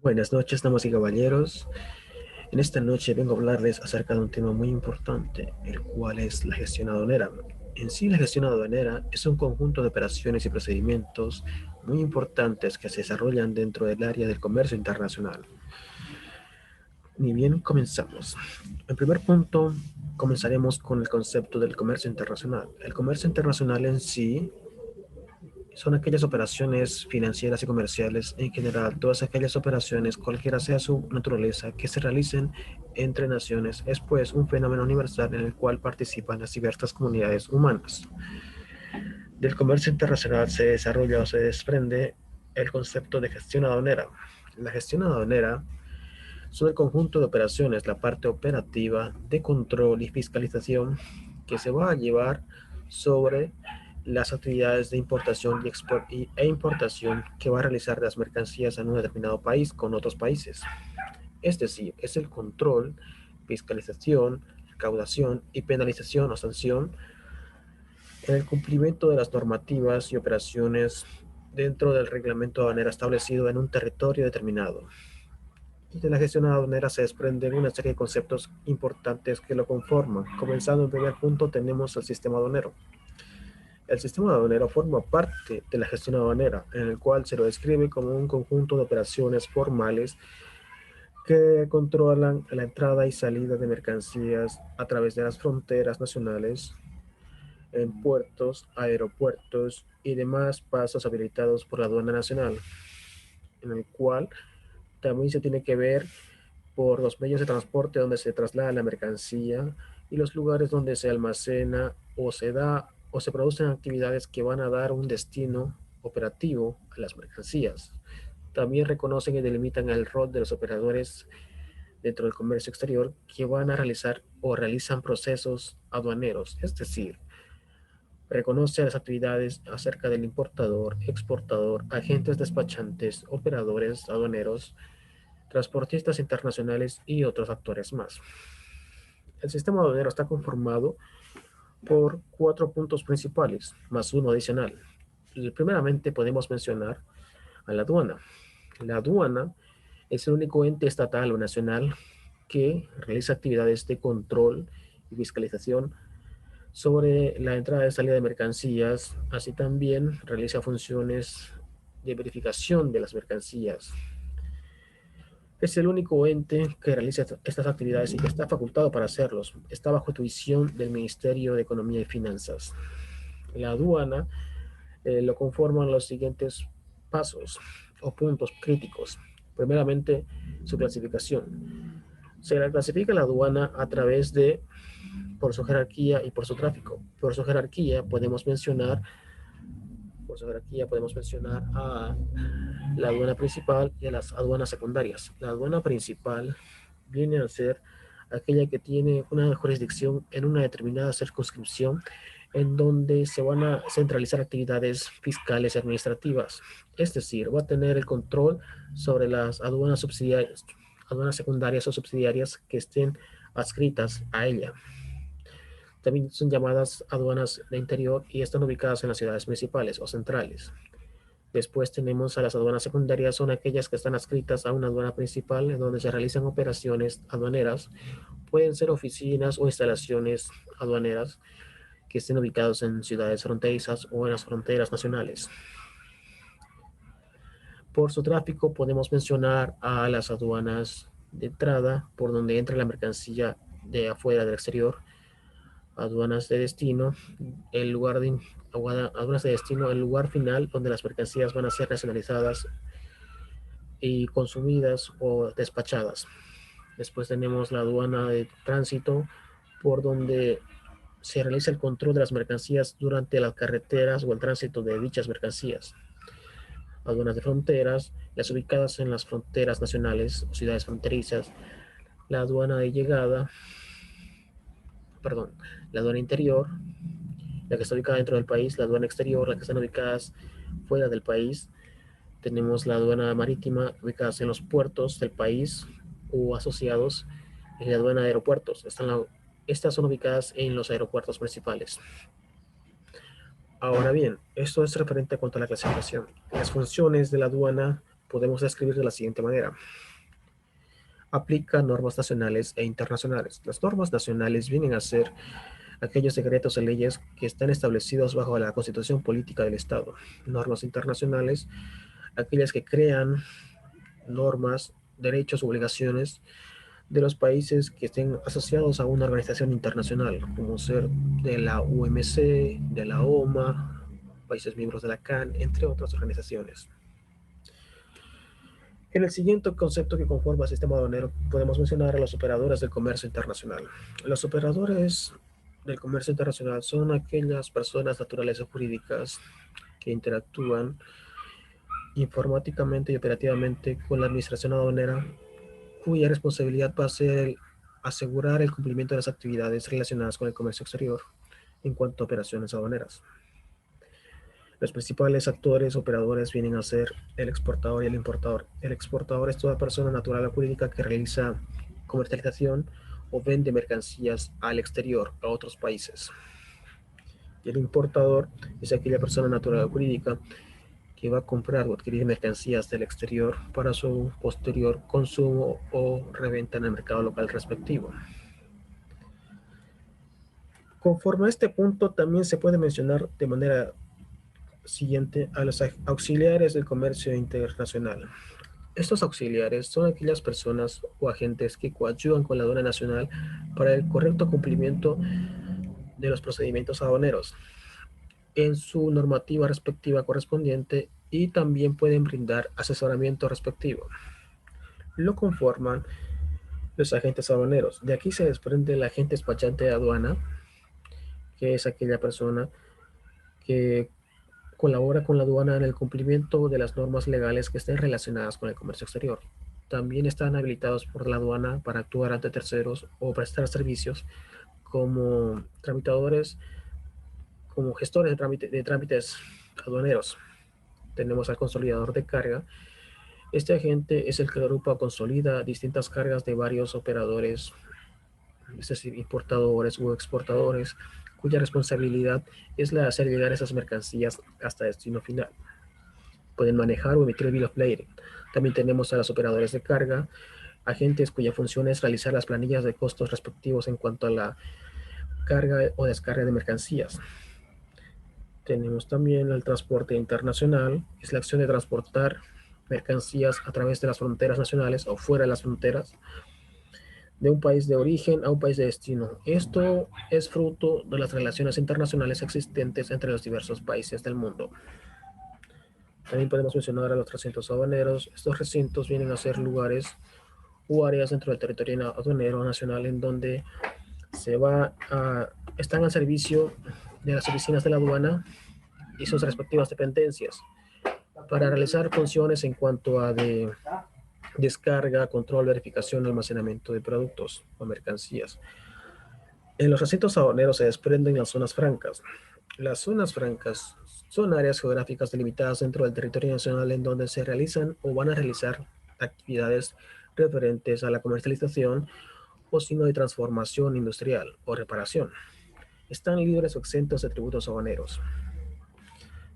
Buenas noches, damas y caballeros. En esta noche vengo a hablarles acerca de un tema muy importante, el cual es la gestión aduanera. En sí, la gestión aduanera es un conjunto de operaciones y procedimientos muy importantes que se desarrollan dentro del área del comercio internacional. Ni bien comenzamos. En primer punto, comenzaremos con el concepto del comercio internacional. El comercio internacional en sí son aquellas operaciones financieras y comerciales en general, todas aquellas operaciones, cualquiera sea su naturaleza, que se realicen entre naciones, es pues un fenómeno universal en el cual participan las diversas comunidades humanas. Del comercio internacional se desarrolla o se desprende el concepto de gestión aduanera. La gestión aduanera son el conjunto de operaciones, la parte operativa de control y fiscalización que se va a llevar sobre las actividades de importación e importación que va a realizar las mercancías en un determinado país con otros países. Es decir, es el control, fiscalización, recaudación y penalización o sanción en el cumplimiento de las normativas y operaciones dentro del reglamento aduanero establecido en un territorio determinado. Y de la gestión aduanera se desprenden una serie de conceptos importantes que lo conforman. Comenzando en primer punto tenemos el sistema aduanero. El sistema aduanero forma parte de la gestión aduanera, en el cual se lo describe como un conjunto de operaciones formales que controlan la entrada y salida de mercancías a través de las fronteras nacionales, en puertos, aeropuertos y demás pasos habilitados por la aduana nacional, en el cual también se tiene que ver por los medios de transporte donde se traslada la mercancía y los lugares donde se almacena o se da o se producen actividades que van a dar un destino operativo a las mercancías. También reconocen y delimitan el rol de los operadores dentro del comercio exterior que van a realizar o realizan procesos aduaneros, es decir, reconoce las actividades acerca del importador, exportador, agentes despachantes, operadores aduaneros, transportistas internacionales y otros actores más. El sistema aduanero está conformado por cuatro puntos principales, más uno adicional. Primeramente podemos mencionar a la aduana. La aduana es el único ente estatal o nacional que realiza actividades de control y fiscalización sobre la entrada y salida de mercancías, así también realiza funciones de verificación de las mercancías. Es el único ente que realiza estas actividades y que está facultado para hacerlos. Está bajo tuición del Ministerio de Economía y Finanzas. La aduana lo conforman los siguientes pasos o puntos críticos. Primeramente, su clasificación. Se la clasifica la aduana a través de, por su jerarquía y por su tráfico. Por su jerarquía podemos mencionar a la aduana principal y a las aduanas secundarias. La aduana principal viene a ser aquella que tiene una jurisdicción en una determinada circunscripción en donde se van a centralizar actividades fiscales y administrativas. Es decir, va a tener el control sobre las aduanas subsidiarias, aduanas secundarias o subsidiarias que estén adscritas a ella. También son llamadas aduanas de interior y están ubicadas en las ciudades principales o centrales. Después tenemos a las aduanas secundarias, son aquellas que están adscritas a una aduana principal en donde se realizan operaciones aduaneras. Pueden ser oficinas o instalaciones aduaneras que estén ubicados en ciudades fronterizas o en las fronteras nacionales. Por su tráfico podemos mencionar a las aduanas de entrada, por donde entra la mercancía de afuera del exterior, aduanas de destino, el lugar de aduanas de destino, el lugar final donde las mercancías van a ser nacionalizadas y consumidas o despachadas. Después tenemos la aduana de tránsito, por donde se realiza el control de las mercancías durante las carreteras o el tránsito de dichas mercancías. Aduanas de fronteras, las ubicadas en las fronteras nacionales o ciudades fronterizas. La aduana de llegada, perdón, la aduana interior, la que está ubicada dentro del país, la aduana exterior, la que están ubicadas fuera del país. Tenemos la aduana marítima ubicadas en los puertos del país o asociados en la aduana de aeropuertos. Estas son ubicadas en los aeropuertos principales. Ahora bien, esto es referente a cuanto a la clasificación. Las funciones de la aduana podemos describir de la siguiente manera. Aplica normas nacionales e internacionales. Las normas nacionales vienen a ser aquellos decretos o leyes que están establecidos bajo la Constitución Política del Estado. Normas internacionales, aquellas que crean normas, derechos, obligaciones de los países que estén asociados a una organización internacional, como ser de la UMC, de la OMA, países miembros de la CAN, entre otras organizaciones. En el siguiente concepto que conforma el sistema aduanero podemos mencionar a los operadores del comercio internacional. Los operadores del comercio internacional son aquellas personas naturales o jurídicas que interactúan informáticamente y operativamente con la administración aduanera, cuya responsabilidad va a ser asegurar el cumplimiento de las actividades relacionadas con el comercio exterior en cuanto a operaciones aduaneras. Los principales actores operadores vienen a ser el exportador y el importador. El exportador es toda persona natural o jurídica que realiza comercialización o vende mercancías al exterior, a otros países. Y el importador es aquella persona natural o jurídica que va a comprar o adquirir mercancías del exterior para su posterior consumo o reventa en el mercado local respectivo. Conforme a este punto, también se puede mencionar de manera siguiente a los auxiliares del comercio internacional. Estos auxiliares son aquellas personas o agentes que coadyuvan con la aduana nacional para el correcto cumplimiento de los procedimientos aduaneros en su normativa respectiva correspondiente y también pueden brindar asesoramiento respectivo. Lo conforman los agentes aduaneros. De aquí se desprende el agente despachante de aduana, que es aquella persona que colabora con la aduana en el cumplimiento de las normas legales que estén relacionadas con el comercio exterior. También están habilitados por la aduana para actuar ante terceros o prestar servicios como tramitadores, como gestores de trámites aduaneros. Tenemos al consolidador de carga. Este agente es el que agrupa o consolida distintas cargas de varios operadores, es decir, importadores u exportadores, cuya responsabilidad es la de hacer llegar esas mercancías hasta destino final. Pueden manejar o emitir el bill of lading. También tenemos a los operadores de carga, agentes cuya función es realizar las planillas de costos respectivos en cuanto a la carga o descarga de mercancías. Tenemos también el transporte internacional, es la acción de transportar mercancías a través de las fronteras nacionales o fuera de las fronteras de un país de origen a un país de destino. Esto es fruto de las relaciones internacionales existentes entre los diversos países del mundo. También podemos mencionar a los recintos aduaneros. Estos recintos vienen a ser lugares o áreas dentro del territorio aduanero nacional en donde están al servicio de las oficinas de la aduana y sus respectivas dependencias para realizar funciones en cuanto a descarga, control, verificación, almacenamiento de productos o mercancías. En los recintos aduaneros se desprenden las zonas francas. Las zonas francas son áreas geográficas delimitadas dentro del territorio nacional en donde se realizan o van a realizar actividades referentes a la comercialización o sino de transformación industrial o reparación. Están libres o exentos de tributos aduaneros.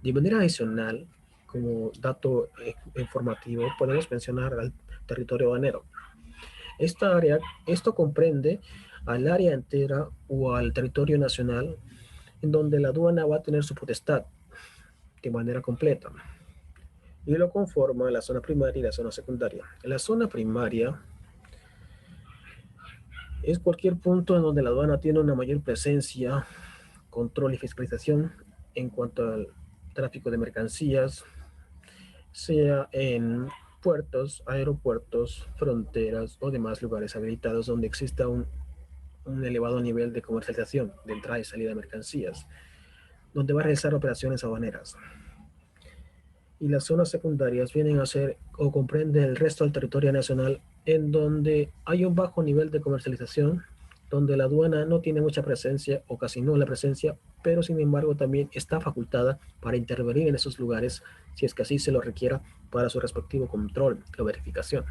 De manera adicional, como dato informativo, podemos mencionar al territorio aduanero. Esto comprende al área entera o al territorio nacional en donde la aduana va a tener su potestad de manera completa. Y lo conforma la zona primaria y la zona secundaria. La zona primaria es cualquier punto en donde la aduana tiene una mayor presencia, control y fiscalización en cuanto al tráfico de mercancías, sea en puertos, aeropuertos, fronteras o demás lugares habilitados donde exista un elevado nivel de comercialización, de entrada y salida de mercancías, donde va a realizar operaciones aduaneras. Y las zonas secundarias vienen a ser o comprenden el resto del territorio nacional en donde hay un bajo nivel de comercialización, donde la aduana no tiene mucha presencia o casi no la presencia, pero sin embargo también está facultada para intervenir en esos lugares si es que así se lo requiera para su respectivo control o verificación.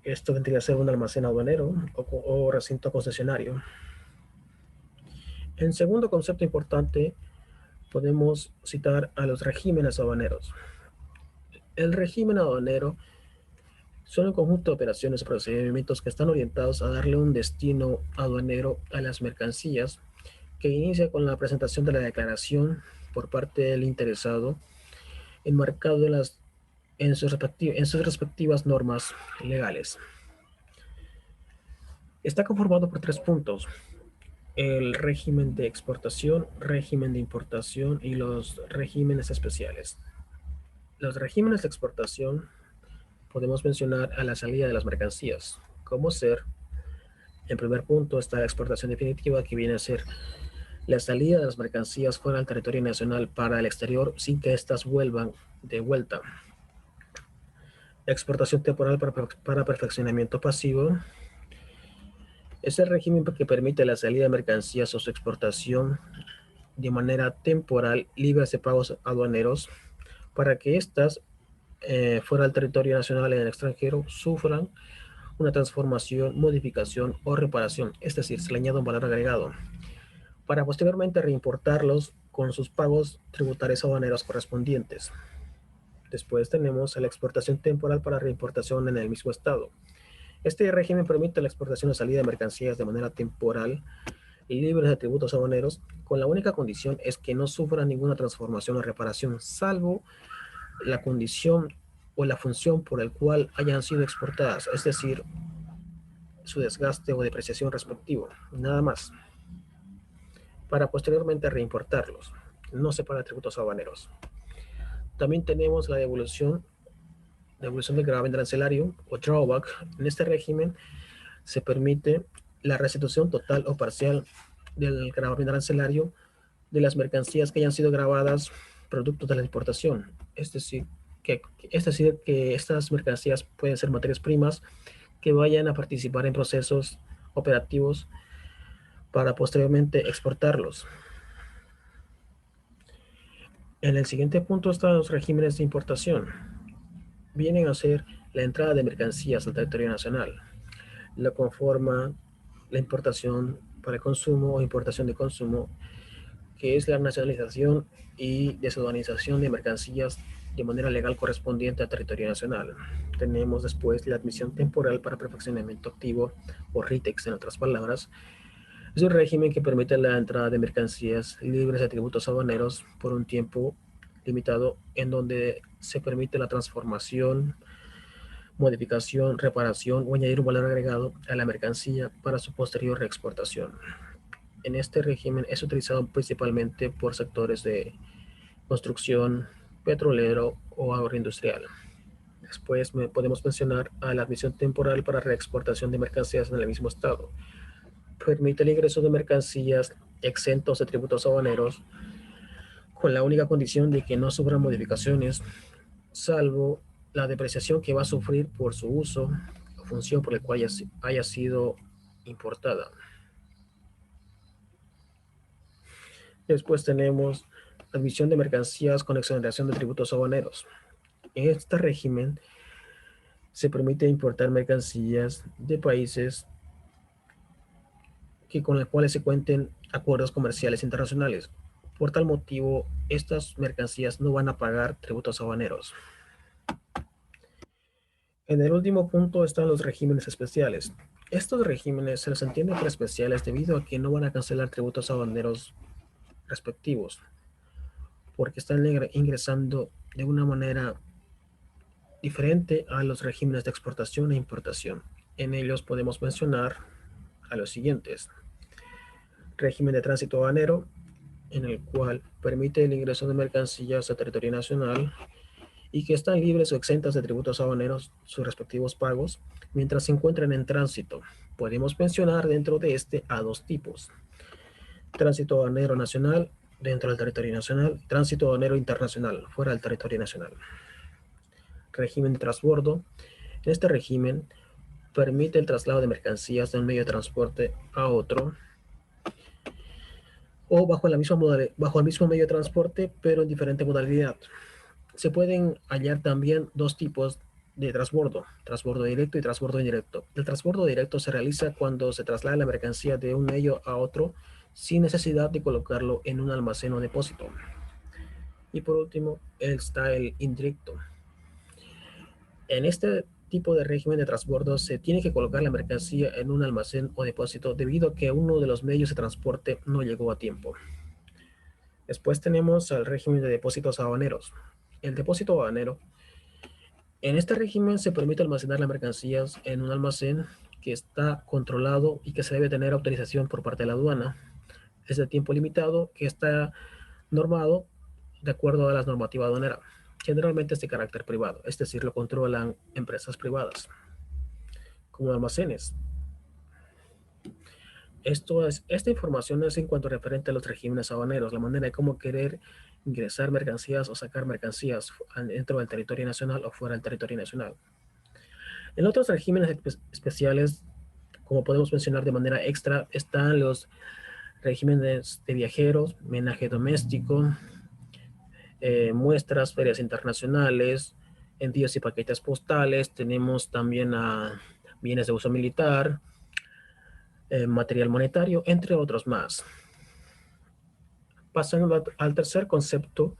Esto vendría a ser un almacén aduanero o recinto concesionario. En segundo concepto importante, podemos citar a los regímenes aduaneros. El régimen aduanero son un conjunto de operaciones o procedimientos que están orientados a darle un destino aduanero a las mercancías, que inicia con la presentación de la declaración por parte del interesado, enmarcado en sus respectivas normas legales. Está conformado por tres puntos: el régimen de exportación, régimen de importación y los regímenes especiales. Los regímenes de exportación podemos mencionar a la salida de las mercancías, como ser, en primer punto está la exportación definitiva, que viene a ser la salida de las mercancías fuera del territorio nacional para el exterior sin que éstas vuelvan de vuelta. Exportación temporal para perfeccionamiento pasivo es el régimen que permite la salida de mercancías o su exportación de manera temporal, libres de pagos aduaneros, para que éstas, fuera del territorio nacional en el extranjero, sufran una transformación, modificación o reparación, es decir, se le añade un valor agregado, para posteriormente reimportarlos con sus pagos tributarios aduaneros correspondientes. Después tenemos la exportación temporal para reimportación en el mismo estado. Este régimen permite la exportación o salida de mercancías de manera temporal, libres de tributos aduaneros, con la única condición es que no sufra ninguna transformación o reparación, salvo la condición o la función por el cual hayan sido exportadas, es decir, su desgaste o depreciación respectivo, nada más, para posteriormente reimportarlos. No se paga tributos aduaneros. También tenemos la devolución del gravamen arancelario o drawback. En este régimen se permite la restitución total o parcial del gravamen arancelario de las mercancías que hayan sido grabadas producto de la importación. Es decir que estas mercancías pueden ser materias primas que vayan a participar en procesos operativos para posteriormente exportarlos. En el siguiente punto están los regímenes de importación. Vienen a ser la entrada de mercancías al territorio nacional. La conforma la importación para el consumo o importación de consumo, que es la nacionalización y desaduanización de mercancías de manera legal correspondiente al territorio nacional. Tenemos después la admisión temporal para perfeccionamiento activo, o RITEX en otras palabras. Es un régimen que permite la entrada de mercancías libres de tributos aduaneros por un tiempo limitado, en donde se permite la transformación, modificación, reparación o añadir un valor agregado a la mercancía para su posterior reexportación. En este régimen es utilizado principalmente por sectores de construcción, petrolero o agroindustrial. Después podemos mencionar a la admisión temporal para reexportación de mercancías en el mismo estado. Permite el ingreso de mercancías exentos de tributos aduaneros, con la única condición de que no sufran modificaciones, salvo la depreciación que va a sufrir por su uso o función por el cual haya sido importada. Después tenemos admisión de mercancías con exoneración de tributos aduaneros. En este régimen se permite importar mercancías de países con los cuales se cuenten acuerdos comerciales internacionales. Por tal motivo, estas mercancías no van a pagar tributos aduaneros. En el último punto están los regímenes especiales. Estos regímenes se los entiende por especiales debido a que no van a cancelar tributos aduaneros respectivos, porque están ingresando de una manera diferente a los regímenes de exportación e importación. En ellos podemos mencionar a los siguientes: régimen de tránsito aduanero, en el cual permite el ingreso de mercancías a territorio nacional y que están libres o exentas de tributos aduaneros sus respectivos pagos mientras se encuentran en tránsito. Podemos mencionar dentro de este a dos tipos: tránsito aduanero nacional dentro del territorio nacional, tránsito aduanero internacional fuera del territorio nacional. Régimen de transbordo. En este régimen permite el traslado de mercancías de un medio de transporte a otro, o bajo el mismo medio de transporte, pero en diferente modalidad. Se pueden hallar también dos tipos de transbordo directo y transbordo indirecto. El transbordo directo se realiza cuando se traslada la mercancía de un medio a otro sin necesidad de colocarlo en un almacén o depósito. Y por último está el indirecto. En este tipo de régimen de transbordo se tiene que colocar la mercancía en un almacén o depósito debido a que uno de los medios de transporte no llegó a tiempo. Después tenemos el régimen de depósitos aduaneros. El depósito aduanero. En este régimen se permite almacenar las mercancías en un almacén que está controlado y que se debe tener autorización por parte de la aduana. Es de tiempo limitado que está normado de acuerdo a las normativas aduaneras. Generalmente es de carácter privado, es decir, lo controlan empresas privadas como almacenes. Esta información es en cuanto referente a los regímenes aduaneros, la manera de cómo querer ingresar mercancías o sacar mercancías dentro del territorio nacional o fuera del territorio nacional. En otros regímenes especiales, como podemos mencionar de manera extra, están los regímenes de viajeros, menaje doméstico, muestras, ferias internacionales, envíos y paquetes postales. Tenemos también a bienes de uso militar, material monetario, entre otros más. Pasando al tercer concepto,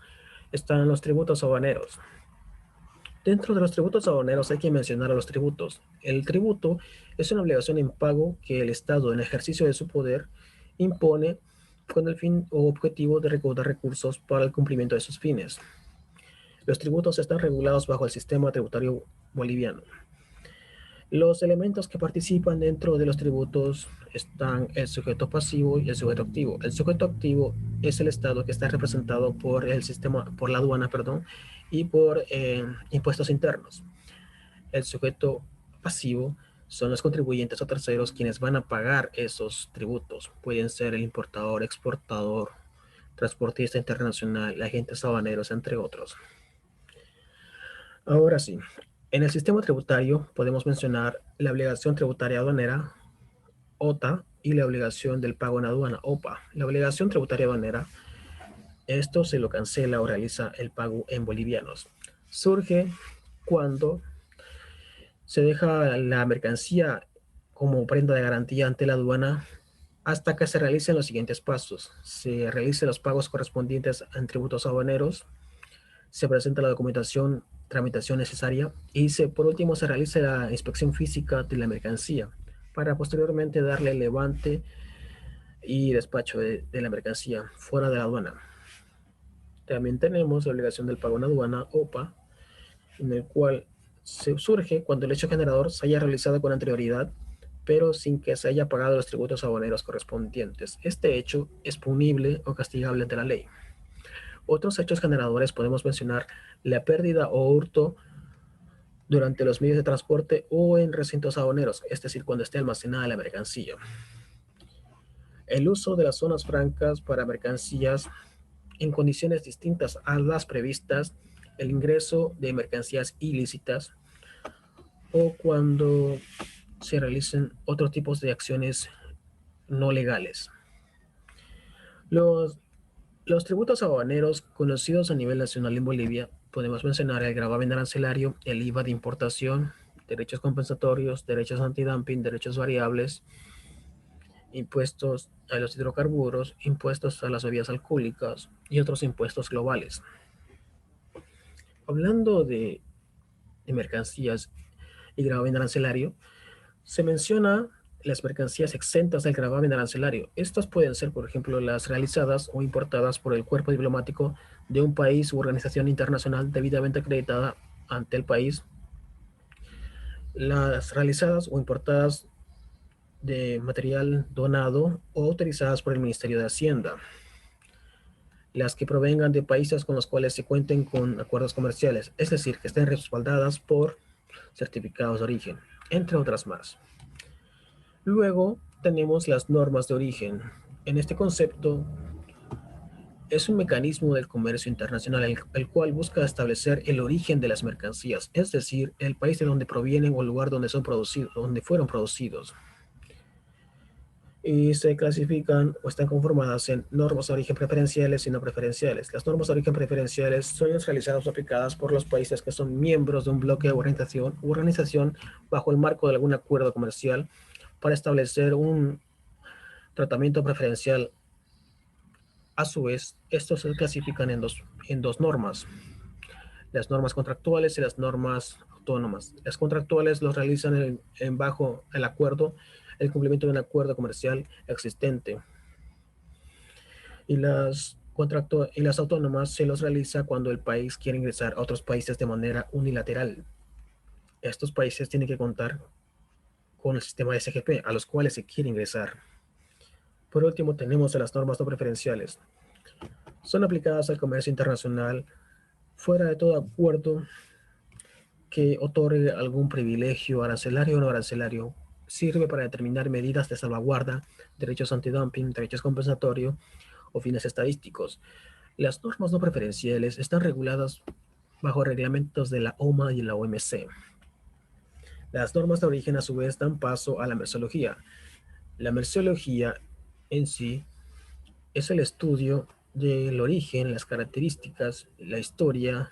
están los tributos aduaneros. Dentro de los tributos aduaneros hay que mencionar a los tributos. El tributo es una obligación en pago que el Estado, en ejercicio de su poder, impone con el fin o objetivo de recaudar recursos para el cumplimiento de sus fines. Los tributos están regulados bajo el sistema tributario boliviano. Los elementos que participan dentro de los tributos están el sujeto pasivo y el sujeto activo. El sujeto activo es el Estado que está representado por el sistema, por la aduana, perdón, y por impuestos internos. El sujeto pasivo son los contribuyentes o terceros quienes van a pagar esos tributos. Pueden ser el importador, exportador, transportista internacional, agentes aduaneros, entre otros. Ahora sí, en el sistema tributario podemos mencionar la obligación tributaria aduanera, OTA, y la obligación del pago en aduana, OPA. La obligación tributaria aduanera, esto se lo cancela o realiza el pago en bolivianos. Surge cuando se deja la mercancía como prenda de garantía ante la aduana hasta que se realicen los siguientes pasos. Se realicen los pagos correspondientes en tributos aduaneros, se presenta la documentación, tramitación necesaria y por último se realiza la inspección física de la mercancía para posteriormente darle levante y despacho de la mercancía fuera de la aduana. También tenemos la obligación del pago en aduana, OPA, en el cual se surge cuando el hecho generador se haya realizado con anterioridad, pero sin que se haya pagado los tributos aduaneros correspondientes. Este hecho es punible o castigable ante la ley. Otros hechos generadores podemos mencionar la pérdida o hurto durante los medios de transporte o en recintos aduaneros, es decir, cuando esté almacenada la mercancía. El uso de las zonas francas para mercancías en condiciones distintas a las previstas, el ingreso de mercancías ilícitas o cuando se realicen otros tipos de acciones no legales. Los tributos aduaneros conocidos a nivel nacional en Bolivia, podemos mencionar el gravamen arancelario, el IVA de importación, derechos compensatorios, derechos antidumping, derechos variables, impuestos a los hidrocarburos, impuestos a las bebidas alcohólicas y otros impuestos globales. Hablando de mercancías y gravamen arancelario, se menciona las mercancías exentas del gravamen arancelario. Estas pueden ser, por ejemplo, las realizadas o importadas por el cuerpo diplomático de un país u organización internacional debidamente acreditada ante el país, las realizadas o importadas de material donado o autorizadas por el Ministerio de Hacienda, las que provengan de países con los cuales se cuenten con acuerdos comerciales, es decir, que estén respaldadas por certificados de origen, entre otras más. Luego tenemos las normas de origen. En este concepto es un mecanismo del comercio internacional el cual busca establecer el origen de las mercancías, es decir, el país de donde provienen o el lugar donde son producidos, donde fueron producidos. Y se clasifican o están conformadas en normas de origen preferenciales y no preferenciales. Las normas de origen preferenciales son las realizadas o aplicadas por los países que son miembros de un bloque de organización bajo el marco de algún acuerdo comercial para establecer un tratamiento preferencial. A su vez, estos se clasifican en dos normas, las normas contractuales y las normas autónomas. Las contractuales los realizan bajo el acuerdo, el cumplimiento de un acuerdo comercial existente. Y las autónomas se los realiza cuando el país quiere ingresar a otros países de manera unilateral. Estos países tienen que contar con el sistema SGP a los cuales se quiere ingresar. Por último, tenemos las normas no preferenciales. Son aplicadas al comercio internacional fuera de todo acuerdo que otorgue algún privilegio arancelario o no arancelario. Sirve para determinar medidas de salvaguarda, derechos antidumping, derechos compensatorios o fines estadísticos. Las normas no preferenciales están reguladas bajo reglamentos de la OMA y la OMC. Las normas de origen a su vez dan paso a la merceología. La merceología en sí es el estudio del origen, las características, la historia,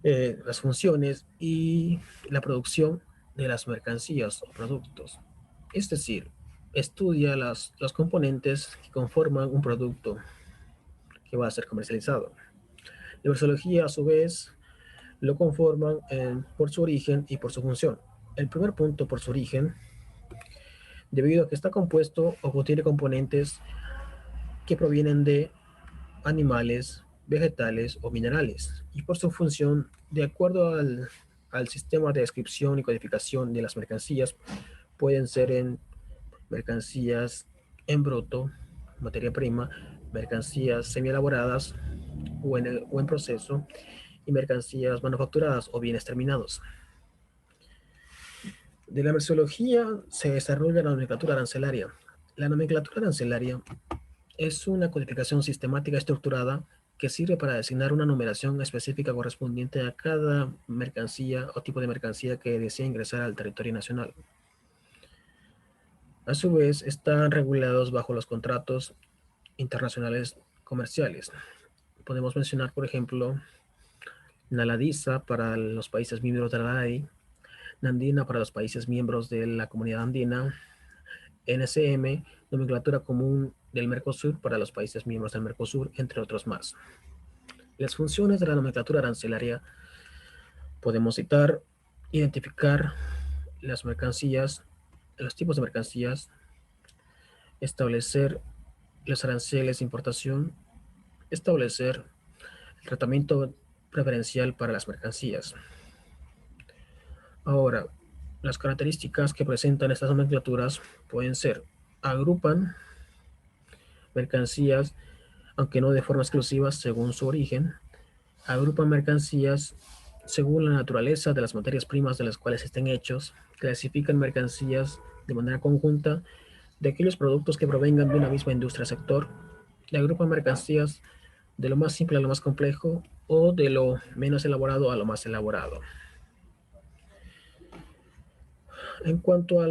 las funciones y la producción de las mercancías o productos. Es decir, estudia los componentes que conforman un producto que va a ser comercializado. La merceología, a su vez, lo conforman por su origen y por su función. El primer punto, por su origen, debido a que está compuesto o contiene componentes que provienen de animales, vegetales o minerales, y por su función, de acuerdo al sistema de descripción y codificación de las mercancías, pueden ser en mercancías en bruto, materia prima, mercancías semi-elaboradas o en proceso, y mercancías manufacturadas o bienes terminados. De la merceología se desarrolla la nomenclatura arancelaria. La nomenclatura arancelaria es una codificación sistemática estructurada que sirve para designar una numeración específica correspondiente a cada mercancía o tipo de mercancía que desea ingresar al territorio nacional. A su vez, están regulados bajo los contratos internacionales comerciales. Podemos mencionar, por ejemplo, NALADISA para los países miembros de la ADI, NANDINA para los países miembros de la Comunidad Andina, NCM, nomenclatura común del Mercosur para los países miembros del Mercosur, entre otros más. Las funciones de la nomenclatura arancelaria podemos citar: identificar las mercancías, los tipos de mercancías, establecer los aranceles de importación, establecer el tratamiento preferencial para las mercancías. Ahora, las características que presentan estas nomenclaturas pueden ser: agrupan mercancías, aunque no de forma exclusiva según su origen, agrupan mercancías según la naturaleza de las materias primas de las cuales estén hechos, clasifican mercancías de manera conjunta de aquellos productos que provengan de una misma industria o sector, y agrupan mercancías de lo más simple a lo más complejo o de lo menos elaborado a lo más elaborado. En cuanto a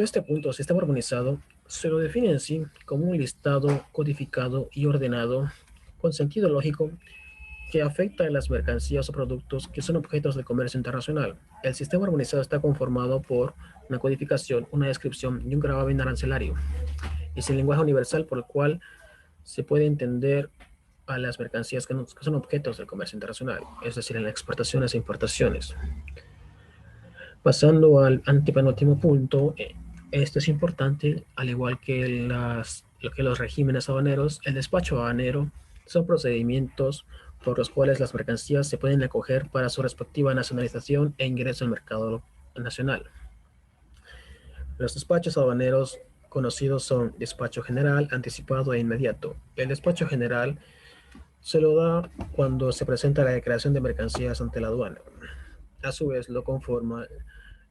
este punto, sistema armonizado, se lo define en sí como un listado codificado y ordenado con sentido lógico que afecta a las mercancías o productos que son objetos de comercio internacional. El sistema armonizado está conformado por una codificación, una descripción y un gravamen arancelario. Es el lenguaje universal por el cual se puede entender a las mercancías que son objetos del comercio internacional, es decir, en las exportaciones e importaciones. Pasando al antepenúltimo punto, esto es importante, al igual que los regímenes aduaneros. El despacho aduanero son procedimientos por los cuales las mercancías se pueden acoger para su respectiva nacionalización e ingreso al mercado nacional. Los despachos aduaneros conocidos son despacho general, anticipado e inmediato. El despacho general se lo da cuando se presenta la declaración de mercancías ante la aduana. A su vez lo conforma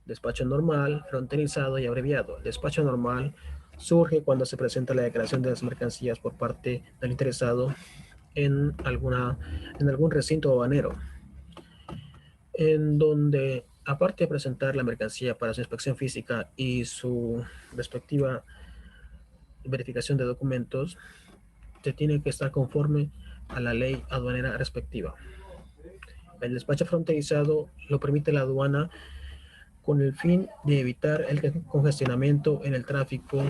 despacho normal, fronterizado y abreviado. El despacho normal surge cuando se presenta la declaración de las mercancías por parte del interesado en algún recinto aduanero, en donde, aparte de presentar la mercancía para su inspección física y su respectiva verificación de documentos, se tiene que estar conforme a la ley aduanera respectiva. El despacho fronterizado lo permite la aduana con el fin de evitar el congestionamiento en el tráfico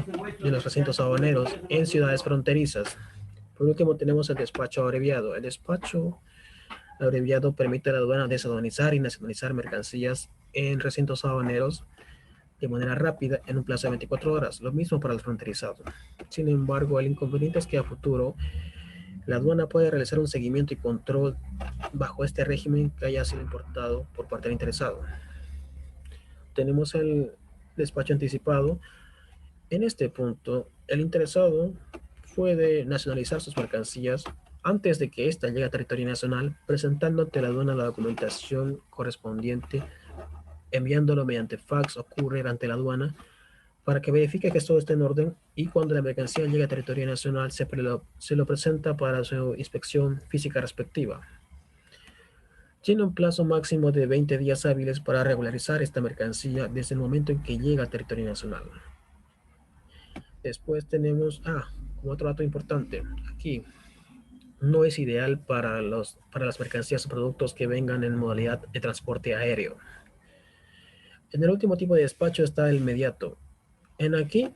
de los recintos aduaneros en ciudades fronterizas. Por último, tenemos el despacho abreviado. El despacho El abreviado permite a la aduana desaduanizar y nacionalizar mercancías en recintos aduaneros de manera rápida en un plazo de 24 horas. Lo mismo para el fronterizado. Sin embargo, el inconveniente es que a futuro la aduana puede realizar un seguimiento y control bajo este régimen que haya sido importado por parte del interesado. Tenemos el despacho anticipado. En este punto, el interesado puede nacionalizar sus mercancías antes de que ésta llegue a territorio nacional, presentando ante la aduana la documentación correspondiente, enviándolo mediante fax o courier ante la aduana para que verifique que todo esté en orden, y cuando la mercancía llegue a territorio nacional se lo presenta para su inspección física respectiva. Tiene un plazo máximo de 20 días hábiles para regularizar esta mercancía desde el momento en que llega al territorio nacional. Después tenemos, como otro dato importante, aquí no es ideal para las mercancías o productos que vengan en modalidad de transporte aéreo. En el último tipo de despacho está el inmediato. En aquí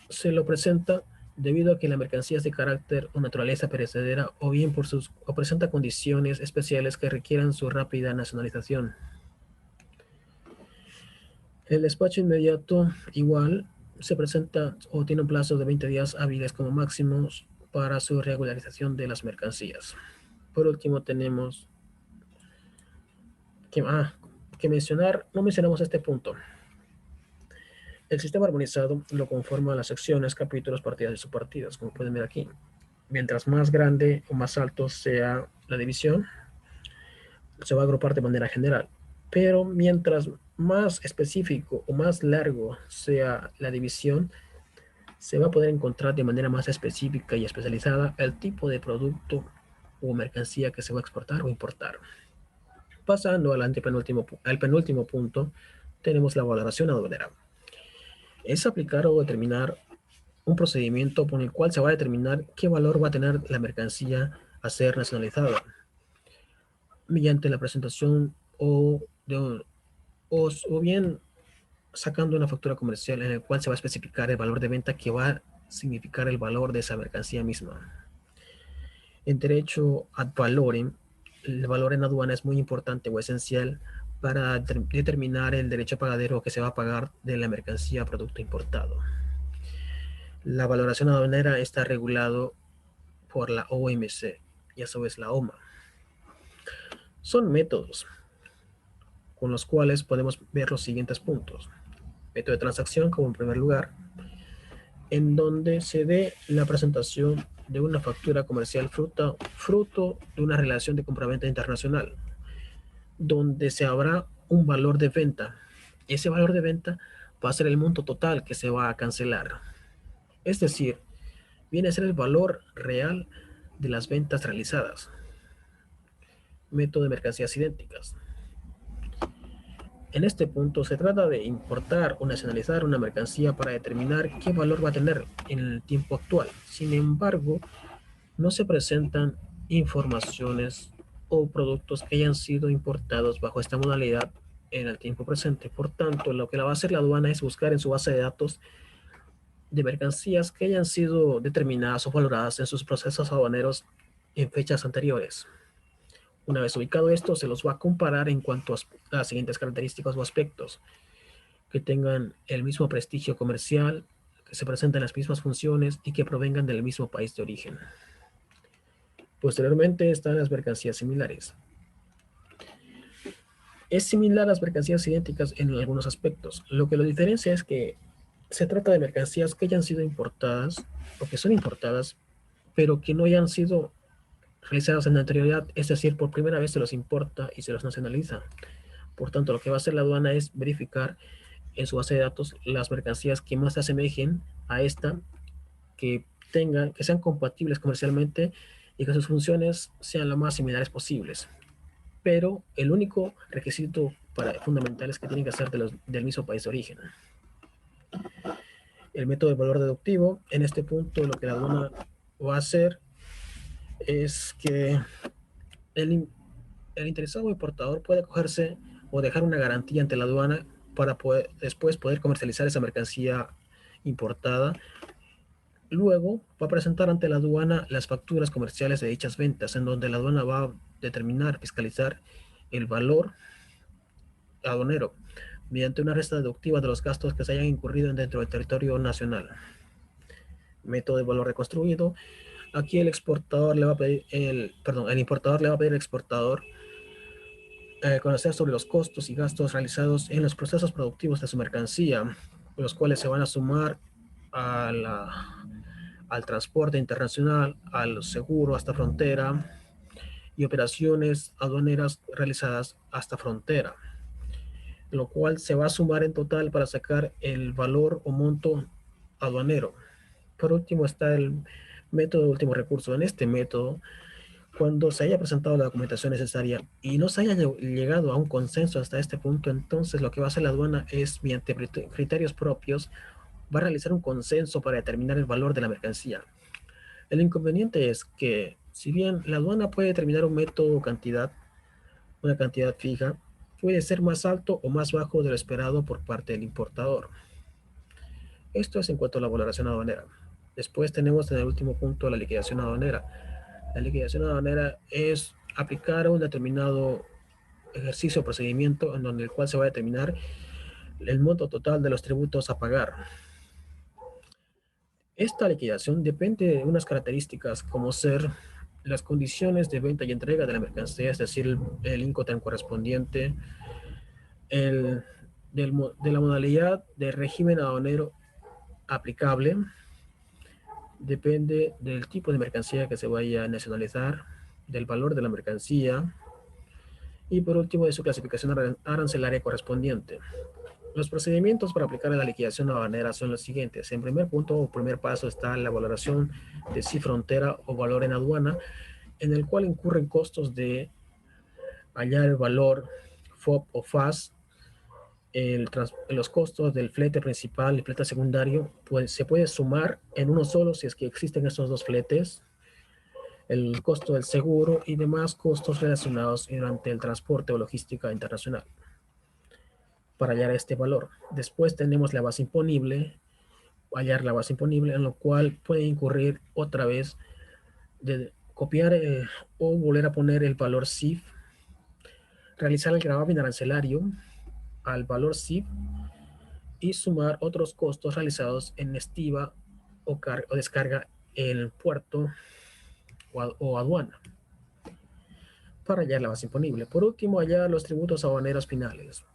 se lo presenta debido a que la mercancía es de carácter o naturaleza perecedera o bien o presenta condiciones especiales que requieran su rápida nacionalización. El despacho inmediato igual se presenta o tiene un plazo de 20 días hábiles como máximos para su regularización de las mercancías. Por último tenemos que mencionar, no mencionamos este punto. El sistema armonizado lo conforman las secciones, capítulos, partidas y subpartidas, como pueden ver aquí. Mientras más grande o más alto sea la división, se va a agrupar de manera general. Pero mientras más específico o más largo sea la división, se va a poder encontrar de manera más específica y especializada el tipo de producto o mercancía que se va a exportar o importar. Pasando al penúltimo punto, tenemos la valoración aduanera. Es aplicar o determinar un procedimiento por el cual se va a determinar qué valor va a tener la mercancía a ser nacionalizada, mediante la presentación o bien sacando una factura comercial en la cual se va a especificar el valor de venta que va a significar el valor de esa mercancía misma. En derecho ad valorem, el valor en aduana es muy importante o esencial para determinar el derecho pagadero que se va a pagar de la mercancía o producto importado. La valoración aduanera está regulado por la OMC y a su vez la OMA. Son métodos con los cuales podemos ver los siguientes puntos. Método de transacción como en primer lugar, en donde se dé la presentación de una factura comercial fruto de una relación de compraventa internacional, donde se habrá un valor de venta. Ese valor de venta va a ser el monto total que se va a cancelar. Es decir, viene a ser el valor real de las ventas realizadas. Método de mercancías idénticas. En este punto se trata de importar o nacionalizar una mercancía para determinar qué valor va a tener en el tiempo actual. Sin embargo, no se presentan informaciones o productos que hayan sido importados bajo esta modalidad en el tiempo presente. Por tanto, lo que va a hacer la aduana es buscar en su base de datos de mercancías que hayan sido determinadas o valoradas en sus procesos aduaneros en fechas anteriores. Una vez ubicado esto, se los va a comparar en cuanto a las siguientes características o aspectos: que tengan el mismo prestigio comercial, que se presenten las mismas funciones y que provengan del mismo país de origen. Posteriormente están las mercancías similares. Es similar a las mercancías idénticas en algunos aspectos. Lo que lo diferencia es que se trata de mercancías que hayan sido importadas o que son importadas, pero que no hayan sido realizadas en la anterioridad, es decir, por primera vez se los importa y se los nacionaliza. Por tanto, lo que va a hacer la aduana es verificar en su base de datos las mercancías que más se asemejen a esta, que sean compatibles comercialmente y que sus funciones sean lo más similares posibles. Pero el único requisito fundamental es que tienen que ser del mismo país de origen. El método de valor deductivo, en este punto lo que la aduana va a hacer es que el interesado importador puede acogerse o dejar una garantía ante la aduana para después poder comercializar esa mercancía importada Luego va a presentar ante la aduana las facturas comerciales de dichas ventas, en donde la aduana va a determinar, fiscalizar el valor aduanero mediante una resta deductiva de los gastos que se hayan incurrido dentro del territorio nacional. Método de valor reconstruido. Aquí el exportador le va a pedir, el importador le va a pedir al exportador conocer sobre los costos y gastos realizados en los procesos productivos de su mercancía, los cuales se van a sumar a al transporte internacional, al seguro hasta frontera y operaciones aduaneras realizadas hasta frontera, lo cual se va a sumar en total para sacar el valor o monto aduanero. Por último está el método de último recurso. En este método, cuando se haya presentado la documentación necesaria y no se haya llegado a un consenso hasta este punto, entonces lo que va a hacer la aduana es, mediante criterios propios, va a realizar un consenso para determinar el valor de la mercancía. El inconveniente es que, si bien la aduana puede determinar un método o cantidad, una cantidad fija, puede ser más alto o más bajo de lo esperado por parte del importador. Esto es en cuanto a la valoración aduanera. Después tenemos en el último punto la liquidación aduanera. La liquidación aduanera es aplicar un determinado ejercicio o procedimiento en donde el cual se va a determinar el monto total de los tributos a pagar. Esta liquidación depende de unas características como ser las condiciones de venta y entrega de la mercancía, es decir, el Incoterm correspondiente, el, de la modalidad de régimen aduanero aplicable, depende del tipo de mercancía que se vaya a nacionalizar, del valor de la mercancía y por último de su clasificación arancelaria correspondiente. Los procedimientos para aplicar la liquidación aduanera son los siguientes. En primer punto o primer paso está la valoración de si frontera o valor en aduana, en el cual incurren costos de hallar el valor FOB o FAS, los costos del flete principal y flete secundario, pues se puede sumar en uno solo si es que existen estos dos fletes, el costo del seguro y demás costos relacionados durante el transporte o logística internacional para hallar este valor. Después tenemos la base imponible, hallar la base imponible, en lo cual puede incurrir otra vez de copiar o volver a poner el valor CIF, realizar el gravamen arancelario al valor CIF y sumar otros costos realizados en estiva o descarga en el puerto o aduana para hallar la base imponible. Por último, hallar los tributos aduaneros finales.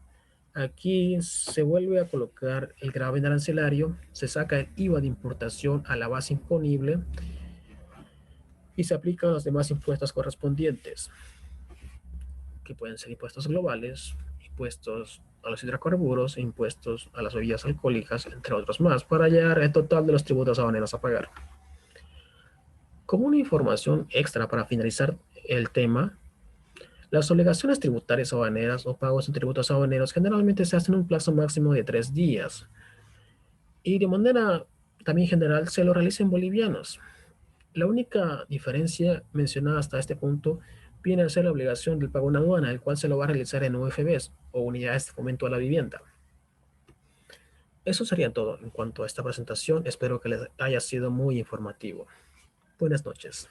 Aquí se vuelve a colocar el gravamen arancelario, se saca el IVA de importación a la base imponible y se aplican los demás impuestos correspondientes, que pueden ser impuestos globales, impuestos a los hidrocarburos, impuestos a las bebidas alcohólicas, entre otros más, para hallar el total de los tributos aduaneros a pagar. Como una información extra para finalizar el tema, las obligaciones tributarias aduaneras o pagos de tributos aduaneros generalmente se hacen en un plazo máximo de 3 días y de manera también general se lo realiza en bolivianos. La única diferencia mencionada hasta este punto viene a ser la obligación del pago en aduana, el cual se lo va a realizar en UFBs o unidades de fomento a la vivienda. Eso sería todo en cuanto a esta presentación. Espero que les haya sido muy informativo. Buenas noches.